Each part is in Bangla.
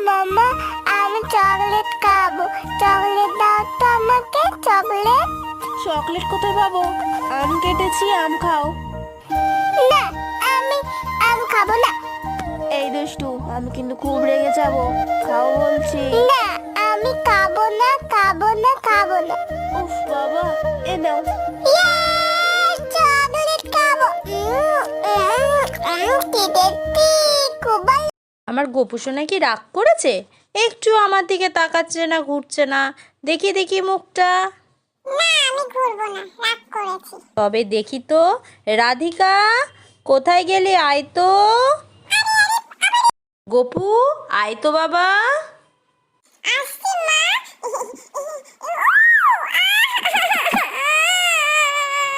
মামা, আমি চকলেট খাবো। চকলেট দাও তো আমাকে, চকলেট। চকলেট কোথায় পাবো? আম কেটেছি, আম খাও। না, আমি আম খাবো না। এই দুষ্টু, আমি কিন্তু খুব রেগে যাবো। খাও বলছি। না, আমি খাবো না, খাবো না, খাবো না। উফ বাবা, এ নাও। চকলেট খাবো। কেটেছি খুব ভালো। আমার গোপু সোনা কি রাগ করেছে? একটু আমার দিকে তাকাচ্ছে না, ঘুরছে না। দেখি দেখি মুখটা। না, আমি ঘুরবো না, রাগ করেছি। তবে দেখি তো। রাধিকা, কোথায় গেলি? আয় তো। গোপু, আয় তো বাবা। আসছি মা।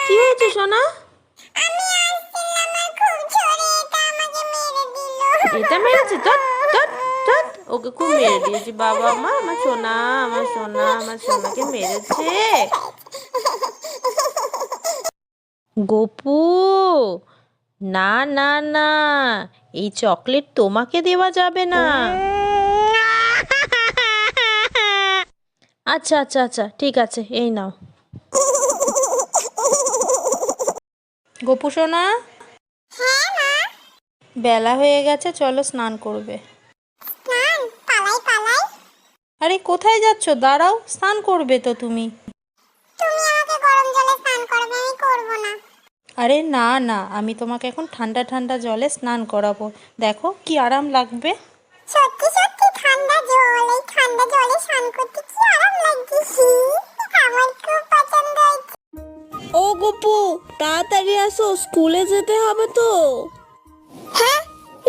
কি হয়েছে সোনা? আমি আসছিলাম আর খুব জোরে এটা আমাকে মেরে দিল। এটা মেরেছে? তত তত তত, ওকে খুব মেরে দিয়েছি বাবা। আমার সোনা, আমার সোনা, আমার সোনাকে মেরেছে। গোপু, না না না, এই চকলেট তোমাকে দেওয়া যাবে না। আচ্ছা আচ্ছা আচ্ছা, ঠিক আছে, এই নাও। গোপু সোনা, হ্যাঁ মা। বেলা হয়ে গেছে, চলো স্নান করবে। স্নান? পালাই পালাই। আরে কোথায় যাচ্ছ? দাঁড়াও, স্নান করবে তো তুমি। তুমি আমাকে গরম জলে স্নান করাবে, আমি করব না। আরে না না, আমি তোমাকে এখন ঠান্ডা ঠান্ডা জলে স্নান করাবো। দেখো কি আরাম লাগবে। সত্যি সত্যি ঠান্ডা জল, এই ঠান্ডা জলে স্নান করতে কি আরাম লাগছে। আমার খুব পছন্দ হয়েছে। ও গোপু, তাড়াতাড়ি আসো, স্কুলে যেতে হবে তো। হ্যাঁ,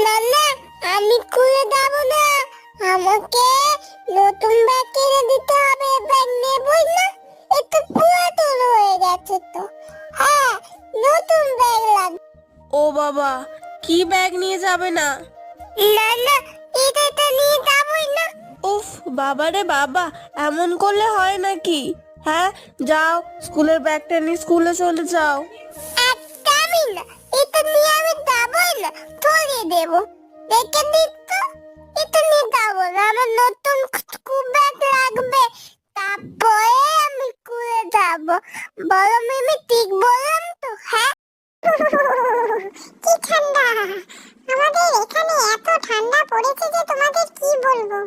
না না, আমি স্কুলে যাব না। আমাকে নতুন ব্যাগ কিনে দিতে হবে। ব্যাগ নেবই না, একটু পুরাতন হয়ে গেছে তো। হ্যাঁ, নতুন ব্যাগ লাগবে। ও বাবা, কি ব্যাগ নিয়ে যাবে না? না না, এটা তো নিয়ে যাবই না। উফ বাবা রে বাবা, এমন করলে হয় নাকি? হ্যাঁ, যাও, স্কুলের ব্যাগটা নিয়ে স্কুলে চলে যাও। একদমই না, এটা নিয়ে আমি যাবই না, ধরিয়ে দেবো। রেখে দিত, এটা নিয়ে যাবো না। আমার নতুন স্কুল ব্যাগ লাগবে, তারপরে আমি স্কুলে যাবো। বলো মিমি, ঠিক বললাম তো? হ্যাঁ। কি ঠান্ডা! আমাদের এখানে এত ঠান্ডা পড়েছে যে তোমাদের কি বলবো।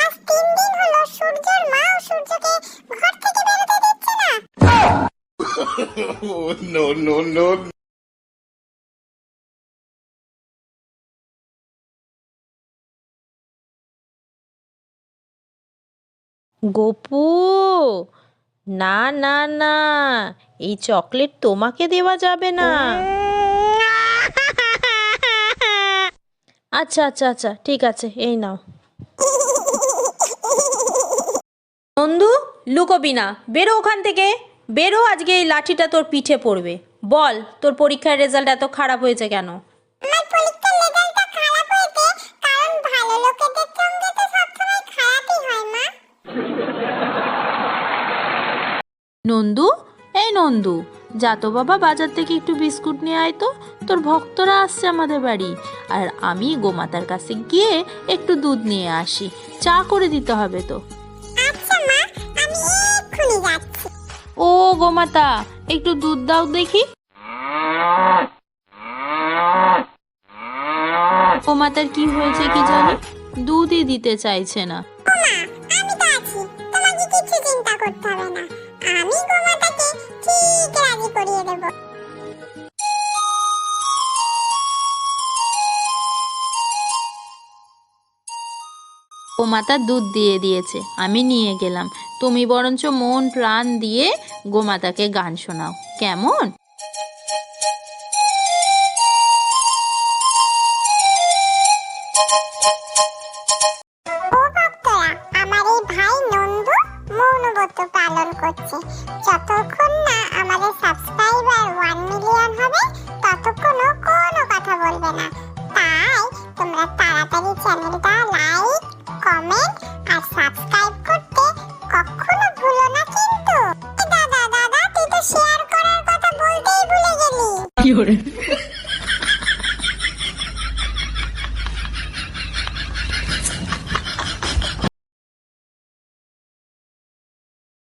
আজ 3 দিন হলো সূর্যের মাও সূর্যকে ঘর থেকে বেরোতে দিচ্ছে না। Oh, no, no, no. Gopu, না না না, এই চকলেট তোমাকে দেওয়া যাবে না। আচ্ছা আচ্ছা আচ্ছা, ঠিক আছে, এই নাও। নন্দু, লুকোবি না, বেরো ওখান থেকে। বেরো, আজকে এই লাঠিটা তোর পিঠে পড়বে। বল, তোর পরীক্ষার রেজাল্ট এত খারাপ হয়েছে কেন? আমার পরীক্ষার রেজাল্টটা খারাপ হয়েছে কারণ ভালো লোকেদের সঙ্গে তো সবসময় খারাপই হয় মা। নন্দু, এই নন্দু, যা তো বাবা, বাজার থেকে একটু বিস্কুট নিয়ে আয় তো। তোর ভক্তরা আসছে আমাদের বাড়ি। আর আমি গোমাতার কাছে গিয়ে একটু দুধ নিয়ে আসি, চা করে দিতে হবে তো। আচ্ছা মা, আমি এক্ষুনি যাচ্ছি। ও গোমাতা, একটু দুধ দাও দেখি। গোমাতার কি হয়েছে কি জানি, দুধই দিতে চাইছে না। মা, আমি তো আছি, তোমাকে কিছু চিন্তা করতে হবে না। আমি গোমাতাকে ঠিক রাজি করিয়ে দেবো। গোমাতা দুধ দিয়ে দিয়েছে, আমি নিয়ে গেলাম। তুমি বরঞ্চ মন প্রাণ দিয়ে গোমাতাকে গান শোনাও, কেমন? ও ভক্তরা, আমার এই ভাই নন্দু মৌনব্রত পালন করছে। যতক্ষণ না আমাদের সাবস্ক্রাইবার 1 মিলিয়ন হবে ততক্ষণও কোনো কথা বলবে না। তাই তোমরা তাড়াতাড়ি চ্যানেলটা লাইক, কমেন্ট আর সাবস্ক্রাইব করতে কখনো ভুলো না কিন্তু। দাদা দাদা, তুই তো শেয়ার করার কথা বলতেই ভুলে গেলি।